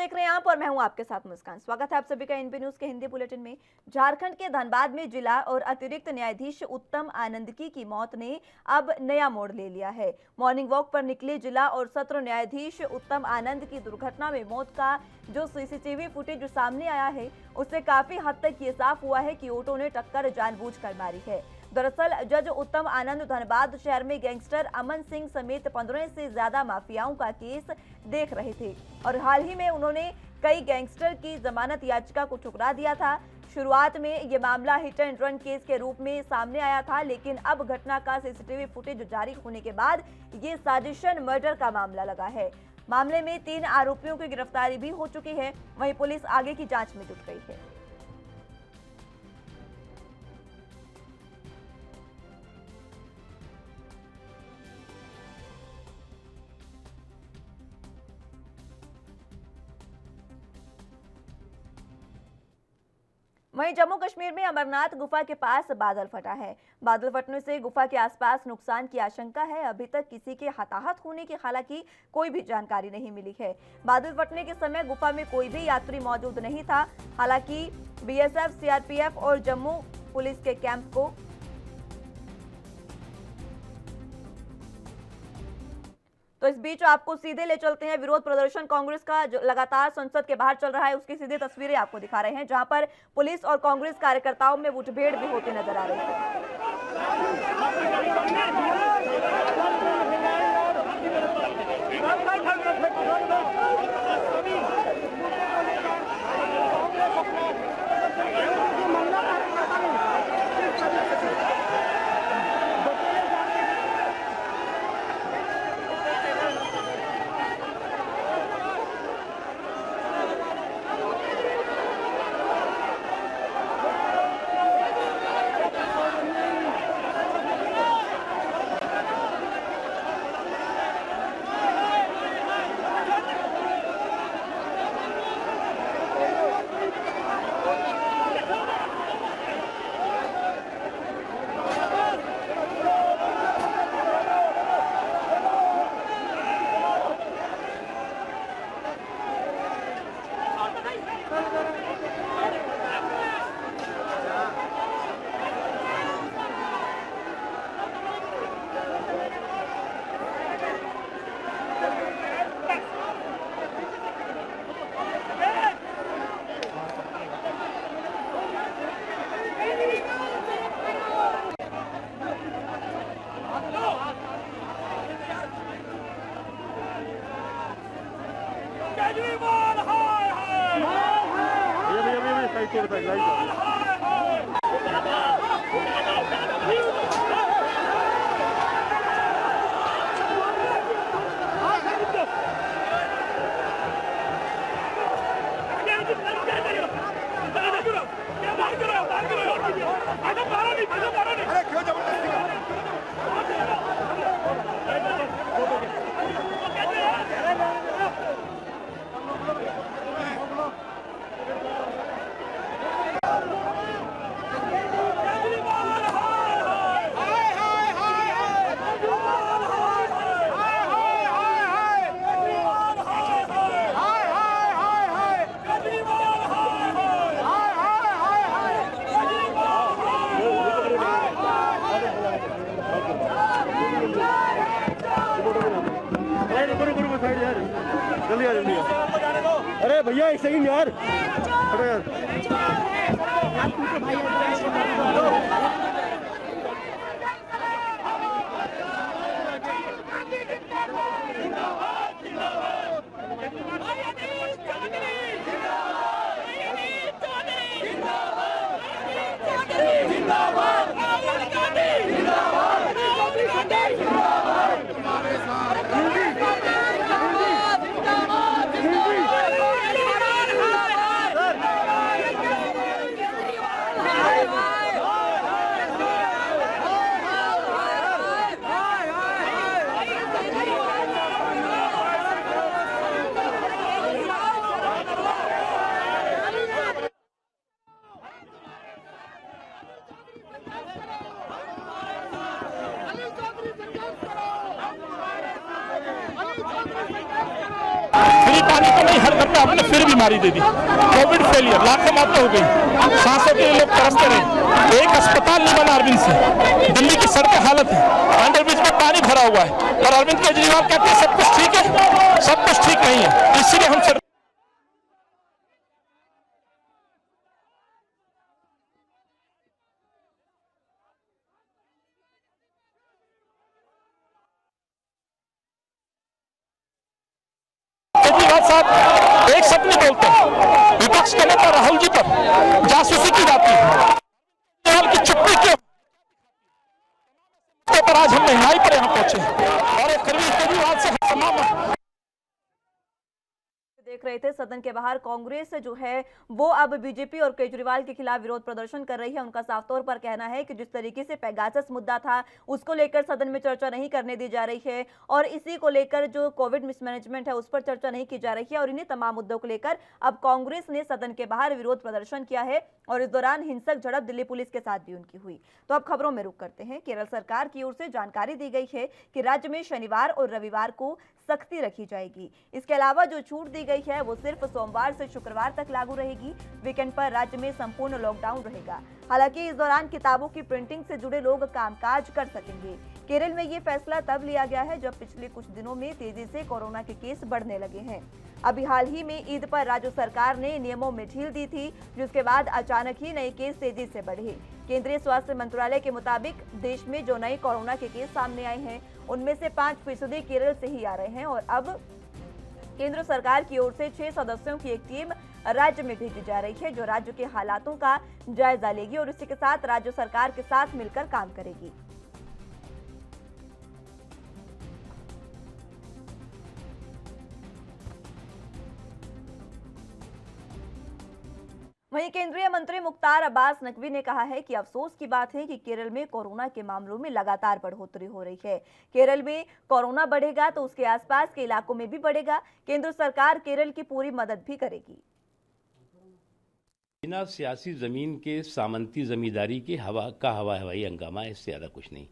देख रहे हैं आप और मैं हूं आपके साथ मुस्कान। स्वागत है आप सभी का एनपी न्यूज के हिंदी बुलेटिन में। झारखंड के धनबाद में जिला और अतिरिक्त न्यायाधीश उत्तम आनंदकी की मौत ने अब नया मोड़ ले लिया है। मॉर्निंग वॉक पर निकले जिला और सत्र न्यायाधीश उत्तम आनंद की दुर्घटना में मौत का जो सीसीटीवी फुटेज सामने आया है उससे काफी हद तक ये साफ हुआ है कि ऑटो ने टक्कर जानबूझकर मारी है। दरअसल जज उत्तम आनंद धनबाद शहर में गैंगस्टर अमन सिंह समेत 15 से ज्यादा माफियाओं का केस देख रहे थे और हाल ही में उन्होंने कई गैंगस्टर की जमानत याचिका को ठुकरा दिया था। शुरुआत में ये मामला हिट एंड रन केस के रूप में सामने आया था, लेकिन अब घटना का सीसीटीवी फुटेज जारी होने के बाद ये साजिशन मर्डर का मामला लगा है। मामले में 3 आरोपियों की गिरफ्तारी भी हो चुकी है। वहीं पुलिस आगे की जांच में जुट गई है। वहीं जम्मू कश्मीर में अमरनाथ गुफा के पास बादल फटा है। बादल फटने से गुफा के आसपास नुकसान की आशंका है। अभी तक किसी के हताहत होने की हालांकि कोई भी जानकारी नहीं मिली है। बादल फटने के समय गुफा में कोई भी यात्री मौजूद नहीं था। हालांकि बीएसएफ, सीआरपीएफ और जम्मू पुलिस के कैंप को तो इस बीच आपको सीधे ले चलते हैं। विरोध प्रदर्शन कांग्रेस का जो लगातार संसद के बाहर चल रहा है उसकी सीधी तस्वीरें आपको दिखा रहे हैं, जहां पर पुलिस और कांग्रेस कार्यकर्ताओं में मुठभेड़ भी होती नजर आ रही है। जल्दी आ। अरे भैया एक सेकंड यार, अरे यार अपनी हरकत में आपने फिर बीमारी दे दी। कोविड फेलियर, लाखों मौतें हो गई, सांसों के लिए लोग तरसते रहे, एक अस्पताल नहीं बना अरविंद से। दिल्ली की सड़क हालत है, अंडरब्रिज में पानी भरा हुआ है और अरविंद केजरीवाल कहते हैं सब कुछ ठीक है। सब कुछ ठीक नहीं है, इसीलिए हम केजरीवाल साहब एक शब्द नहीं बोलते, विपक्ष के नेता राहुल जी पर जासूसी की जाती है। केजरीवाल की चुप्पी क्यों पर आज हम महंगाई पर यहाँ पहुंचे और एक केजरीवाल से तमाम देख रहे थे सदन के बाहर कांग्रेस जो है वो अब बीजेपी और केजरीवाल के खिलाफ विरोध प्रदर्शन कर रही है। उनका साफ तौर पर कहना है कि जिस तरीके से पेगासस मुद्दा था उसको लेकर सदन में चर्चा नहीं करने दी जा रही है और इसी को लेकर जो कोविड मिसमैनेजमेंट है उस पर चर्चा नहीं की जा रही है और इन्हीं तमाम मुद्दों को लेकर अब कांग्रेस ने सदन के बाहर विरोध प्रदर्शन किया है और इस दौरान हिंसक झड़प दिल्ली पुलिस के साथ भी उनकी हुई। तो अब खबरों में रुक करते हैं। केरल सरकार की ओर से जानकारी दी गई है कि राज्य में शनिवार और रविवार को सख्ती रखी जाएगी। इसके अलावा जो छूट दी गई है वो सिर्फ सोमवार से शुक्रवार तक लागू रहेगी। वीकेंड पर राज्य में संपूर्ण लॉकडाउन रहेगा। हालांकि इस दौरान किताबों की प्रिंटिंग से जुड़े लोग कामकाज कर सकेंगे। केरल में ये फैसला तब लिया गया है जब पिछले कुछ दिनों में तेजी से कोरोना के केस बढ़ने लगे हैं। अभी हाल ही में ईद पर राज्य सरकार ने नियमों में ढील दी थी, जिसके बाद अचानक ही नए केस तेजी से बढ़े। केंद्रीय स्वास्थ्य मंत्रालय के मुताबिक देश में जो नए कोरोना के केस सामने आए हैं उनमें से 5% केरल से ही आ रहे हैं और अब केंद्र सरकार की ओर से 6 सदस्यों की एक टीम राज्य में भेजी जा रही है जो राज्य के हालातों का जायजा लेगी और इसी के साथ राज्य सरकार के साथ मिलकर काम करेगी। वहीं केंद्रीय मंत्री मुख्तार अब्बास नकवी ने कहा है कि अफसोस की बात है कि केरल में कोरोना के मामलों में लगातार बढ़ोतरी हो रही है। केरल में कोरोना बढ़ेगा तो उसके आसपास के इलाकों में भी बढ़ेगा। केंद्र सरकार केरल की पूरी मदद भी करेगी। बिना सियासी जमीन के सामंती जमींदारी के हवाई हंगामा, इससे ज्यादा कुछ नहीं।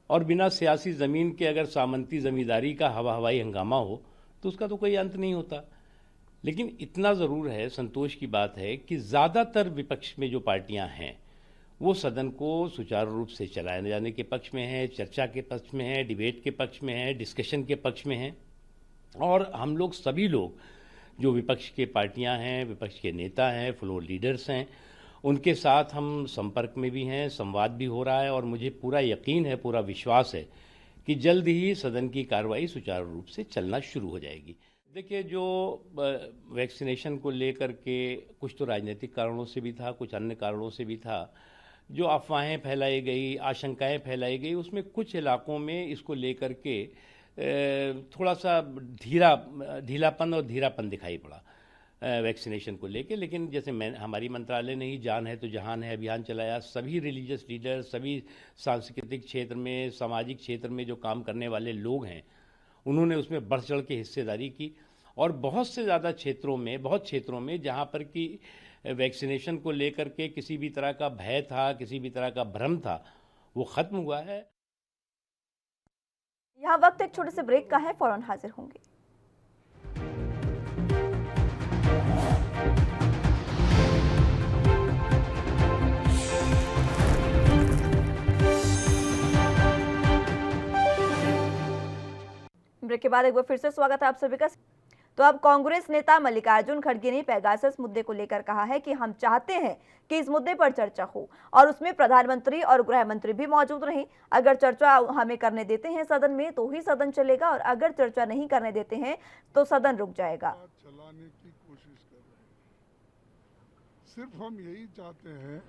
और बिना सियासी जमीन के अगर सामंती जमींदारी का हवाई हंगामा हो तो उसका तो कोई अंत नहीं होता। लेकिन इतना ज़रूर है, संतोष की बात है कि ज़्यादातर विपक्ष में जो पार्टियां हैं वो सदन को सुचारू रूप से चलाए जाने के पक्ष में है, चर्चा के पक्ष में है, डिबेट के पक्ष में है, डिस्कशन के पक्ष में है। और हम लोग सभी लोग जो विपक्ष के पार्टियां हैं, विपक्ष के नेता हैं, फ्लोर लीडर्स हैं, उनके साथ हम संपर्क में भी हैं, संवाद भी हो रहा है और मुझे पूरा यकीन है, पूरा विश्वास है कि जल्द ही सदन की कार्रवाई सुचारू रूप से चलना शुरू हो जाएगी। देखिए, जो वैक्सीनेशन को लेकर के कुछ तो राजनीतिक कारणों से भी था, कुछ अन्य कारणों से भी था, जो अफवाहें फैलाई गई, आशंकाएं फैलाई गई, उसमें कुछ इलाकों में इसको लेकर के थोड़ा सा ढीलापन और धीरापन दिखाई पड़ा वैक्सीनेशन को लेके। लेकिन जैसे हमारी मंत्रालय ने ही जान है तो जहान है अभियान चलाया। सभी रिलीजियस लीडर, सभी सांस्कृतिक क्षेत्र में, सामाजिक क्षेत्र में जो काम करने वाले लोग हैं, उन्होंने उसमें बढ़ चढ़ के हिस्सेदारी की और बहुत से ज़्यादा बहुत क्षेत्रों में जहाँ पर कि वैक्सीनेशन को लेकर के किसी भी तरह का भय था, किसी भी तरह का भ्रम था, वो ख़त्म हुआ है। यहाँ वक्त एक छोटे से ब्रेक का है, फौरन हाजिर होंगे। ब्रेक के बाद एक बार फिर से स्वागत है आप सभी का। तो अब कांग्रेस नेता मल्लिकार्जुन खड़गे ने पेगासस मुद्दे को लेकर कहा है कि हम चाहते हैं कि इस मुद्दे पर चर्चा हो और उसमें प्रधानमंत्री और गृह मंत्री भी मौजूद रहें। अगर चर्चा हमें करने देते हैं सदन में तो ही सदन चलेगा और अगर चर्चा नहीं करने देते हैं तो सदन रुक जाएगा। चलाने की कोशिश कर रहे हैं। सिर्फ हम यही चाहते हैं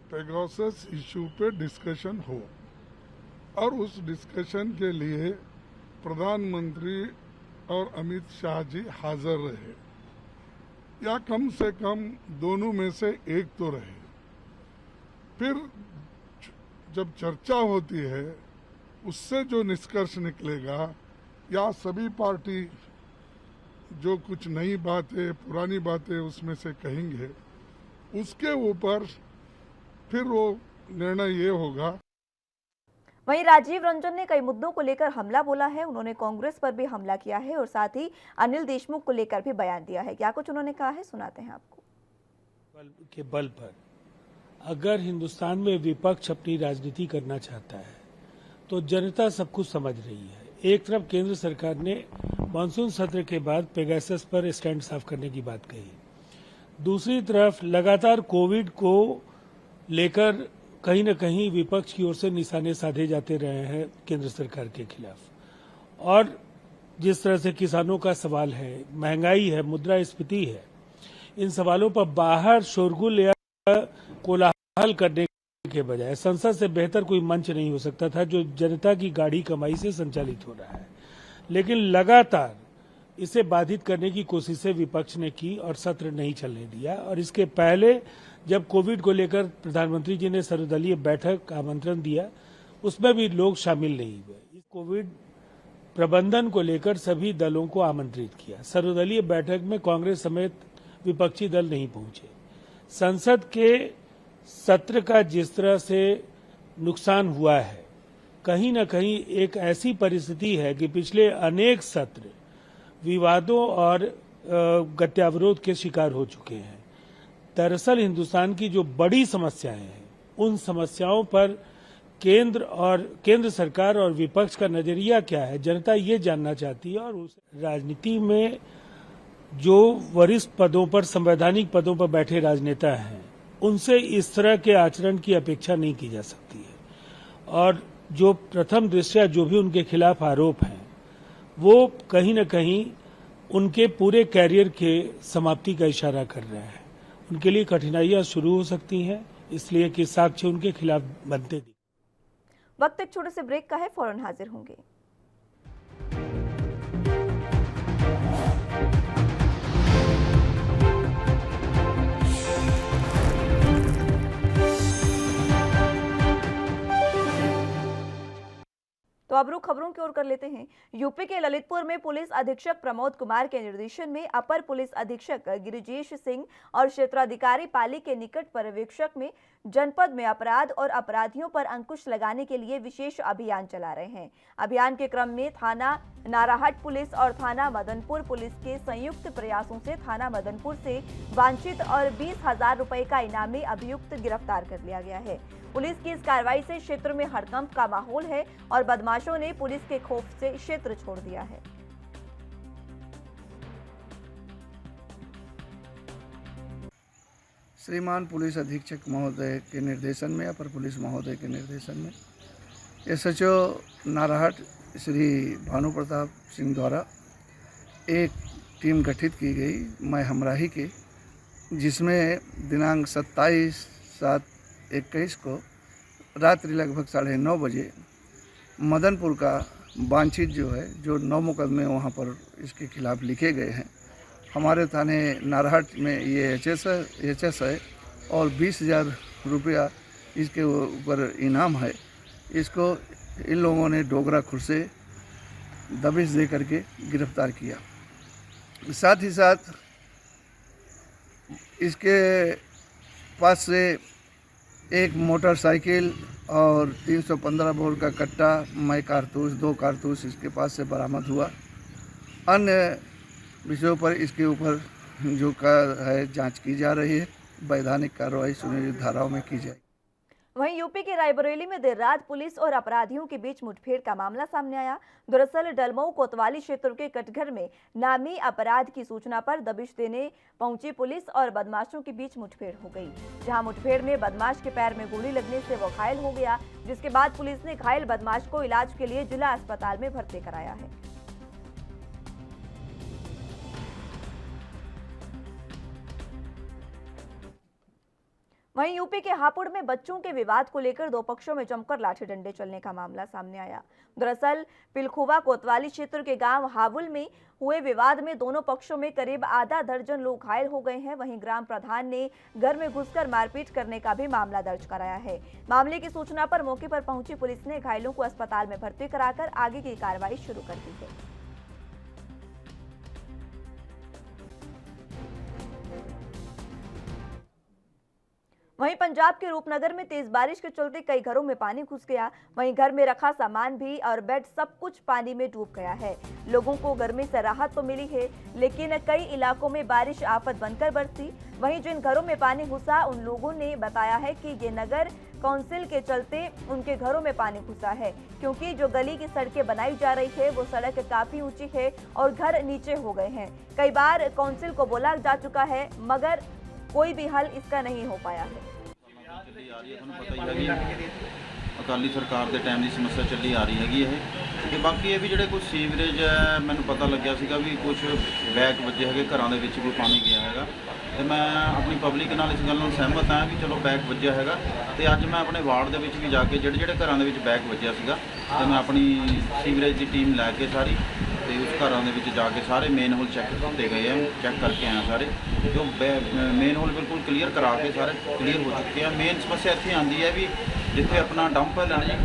पेगासस इशू पे डिस्कशन हो और उस डिस्कशन के लिए प्रधानमंत्री और अमित शाह जी हाजिर रहे या कम से कम दोनों में से एक तो रहे। फिर जब चर्चा होती है उससे जो निष्कर्ष निकलेगा या सभी पार्टी जो कुछ नई बातें, पुरानी बातें उसमें से कहेंगे, उसके ऊपर फिर वो निर्णय ये होगा। वहीं राजीव रंजन ने कई मुद्दों को लेकर हमला बोला है। उन्होंने कांग्रेस पर भी हमला किया है और साथ ही अनिल देशमुख को लेकर भी बयान दिया है। क्या कुछ उन्होंने कहा है, सुनाते हैं आपको। के बल पर अगर हिंदुस्तान में विपक्ष अपनी राजनीति करना चाहता है तो जनता सब कुछ समझ रही है। एक तरफ केंद्र सरकार ने मानसून सत्र के बाद पेगासस पर स्टैंड साफ करने की बात कही, दूसरी तरफ लगातार कोविड को लेकर कहीं न कहीं विपक्ष की ओर से निशाने साधे जाते रहे हैं केंद्र सरकार के खिलाफ। और जिस तरह से किसानों का सवाल है, महंगाई है, मुद्रास्फीति है, इन सवालों पर बाहर शोरगुल या कोलाहल करने के बजाय संसद से बेहतर कोई मंच नहीं हो सकता था जो जनता की गाढ़ी कमाई से संचालित हो रहा है। लेकिन लगातार इसे बाधित करने की कोशिशें विपक्ष ने की और सत्र नहीं चलने दिया। और इसके पहले जब कोविड को लेकर प्रधानमंत्री जी ने सर्वदलीय बैठक का आमंत्रण दिया, उसमें भी लोग शामिल नहीं हुए। इस कोविड प्रबंधन को लेकर सभी दलों को आमंत्रित किया। सर्वदलीय बैठक में कांग्रेस समेत विपक्षी दल नहीं पहुंचे। संसद के सत्र का जिस तरह से नुकसान हुआ है, कहीं न कहीं एक ऐसी परिस्थिति है कि पिछले अनेक सत्र विवादों और गत्यावरोध के शिकार हो चुके हैं। दरअसल हिंदुस्तान की जो बड़ी समस्याएं हैं, उन समस्याओं पर केंद्र सरकार और विपक्ष का नजरिया क्या है, जनता ये जानना चाहती है। और उस राजनीति में जो वरिष्ठ पदों पर, संवैधानिक पदों पर बैठे राजनेता हैं, उनसे इस तरह के आचरण की अपेक्षा नहीं की जा सकती है। और जो प्रथम दृष्टया जो भी उनके खिलाफ आरोप हैं, वो कहीं न कहीं उनके पूरे कैरियर के समाप्ति का इशारा कर रहे हैं। उनके लिए कठिनाइयां शुरू हो सकती हैं, इसलिए कि साक्ष्य उनके खिलाफ बनते दिखे। वक्त एक छोटे से ब्रेक का है, फौरन हाजिर होंगे। तो अब रुख खबरों की ओर कर लेते हैं। यूपी के ललितपुर में पुलिस अधीक्षक प्रमोद कुमार के निर्देशन में अपर पुलिस अधीक्षक गिरिजेश सिंह और क्षेत्राधिकारी पाली के निकट पर्यवेक्षक में जनपद में अपराध और अपराधियों पर अंकुश लगाने के लिए विशेष अभियान चला रहे हैं। अभियान के क्रम में थाना नाराहट पुलिस और थाना मदनपुर पुलिस के संयुक्त प्रयासों से थाना मदनपुर से वांछित और 20,000 रुपए का इनामी अभियुक्त गिरफ्तार कर लिया गया है। पुलिस की इस कार्रवाई से क्षेत्र में हड़कंप का माहौल है और बदमाशों ने पुलिस के खौफ से क्षेत्र छोड़ दिया है। श्रीमान पुलिस अधीक्षक महोदय के निर्देशन में, अपर पुलिस महोदय के निर्देशन में एसएचओ नाराहट श्री भानु प्रताप सिंह द्वारा एक टीम गठित की गई, मैं हमराही की, जिसमें दिनांक 27/7/21 को रात्रि लगभग 9:30 बजे मदनपुर का वांछित जो है, जो 9 मुकदमे वहाँ पर इसके खिलाफ लिखे गए हैं, हमारे थाने नाराहट में ये एचएस है और 20,000 रुपया इसके ऊपर इनाम है। इसको इन लोगों ने डोगरा खुर से दबिश दे करके गिरफ्तार किया। साथ ही साथ इसके पास से एक मोटरसाइकिल और 315 बोर का कट्टा, मई कारतूस, 2 कारतूस इसके पास से बरामद हुआ। अन्य विषयों पर इसके ऊपर जो है जांच की जा रही है, वैधानिक कार्रवाई सुनिश्चित धाराओं में की जाएगी। वहीं यूपी के रायबरेली में देर रात पुलिस और अपराधियों के बीच मुठभेड़ का मामला सामने आया। दरअसल डलमऊ कोतवाली क्षेत्र के कटघर में नामी अपराध की सूचना पर दबिश देने पहुंची पुलिस और बदमाशों के बीच मुठभेड़ हो गई, जहां मुठभेड़ में बदमाश के पैर में गोली लगने से वो घायल हो गया, जिसके बाद पुलिस ने घायल बदमाश को इलाज के लिए जिला अस्पताल में भर्ती कराया है। वहीं यूपी के हापुड़ में बच्चों के विवाद को लेकर 2 पक्षों में जमकर लाठी डंडे चलने का मामला सामने आया। दरअसल पिलखुवा कोतवाली क्षेत्र के गांव हावुल में हुए विवाद में दोनों पक्षों में करीब आधा दर्जन लोग घायल हो गए हैं। वहीं ग्राम प्रधान ने घर में घुसकर मारपीट करने का भी मामला दर्ज कराया है। मामले की सूचना पर मौके पर पहुंची पुलिस ने घायलों को अस्पताल में भर्ती कराकर आगे की कार्रवाई शुरू कर दी है। वहीं वहीं पंजाब के रूपनगर में तेज बारिश के चलते कई घरों में पानी घुस गया। वहीं घर में रखा सामान भी और बेड सब कुछ पानी में डूब गया है। लोगों को गर्मी से राहत तो मिली है, लेकिन कई इलाकों में बारिश आफत बनकर बरसी। वहीं जिन घरों में पानी घुसा उन लोगों ने बताया है कि ये नगर काउंसिल के चलते उनके घरों में पानी घुसा है, क्योंकि जो गली की सड़कें बनाई जा रही है वो सड़क काफी ऊंची है और घर नीचे हो गए हैं। कई बार काउंसिल को बोला जा चुका है, मगर कोई भी हल इसका नहीं हो पाया है। अकाली सरकार के टाइम की समस्या चली आ रही हैगी है। बाकी ये भी ਜਿਹੜੇ कुछ सीवरेज है, मैंने पता लग्या सीगा भी कुछ बैक वजे है घरों के भी पानी गया है। तो मैं अपनी पब्लिक नाल इस गल सहमत हाँ भी चलो बैक वजया है। तो अज मैं अपने वार्ड के भी जाके ਜਿਹੜੇ घरों के बैक वजया सीगा, तो मैं अपनी सीवरेज की टीम लैके सारी तो उस घरों के जाके सारे मेन होल चैक किए गए हैं, चैक करके आए सारे। जो मेन होल बिल्कुल क्लीयर करा के सारे क्लीयर हो चुके हैं। मेन समस्या इतनी आती है भी जिथे अपना डंप है जी,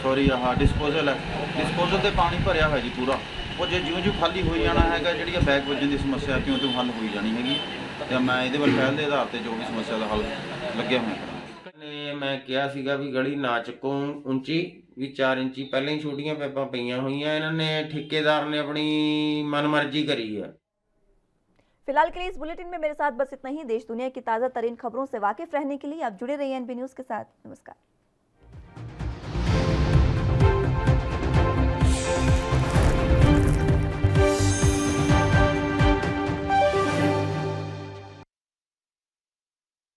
सॉरी आह डिस्पोजल है, डिस्पोजल से पानी भरया है जी पूरा, वो जो ज्यों ज्यों खाली हो जाना है जी बैक वजन की समस्या त्यों त्यों हल हो जानी हैगी। तो मैं ये पहल के आधार पर जो भी समस्या का हल लगे हुए ने मैं कहा सीगा भी गली ना चुको ऊंची भी 4 इंची पहले ही छोटियां पैपां पईयां हुईयां, इन्होंने ठेकेदार ने अपनी मनमर्जी करी है। फिलहाल के लिए इस बुलेटिन में मेरे साथ बस इतना ही। देश दुनिया की ताज़ा तरीन खबरों से वाकिफ रहने के लिए आप जुड़े रहिए एनबी न्यूज़ के साथ। नमस्कार।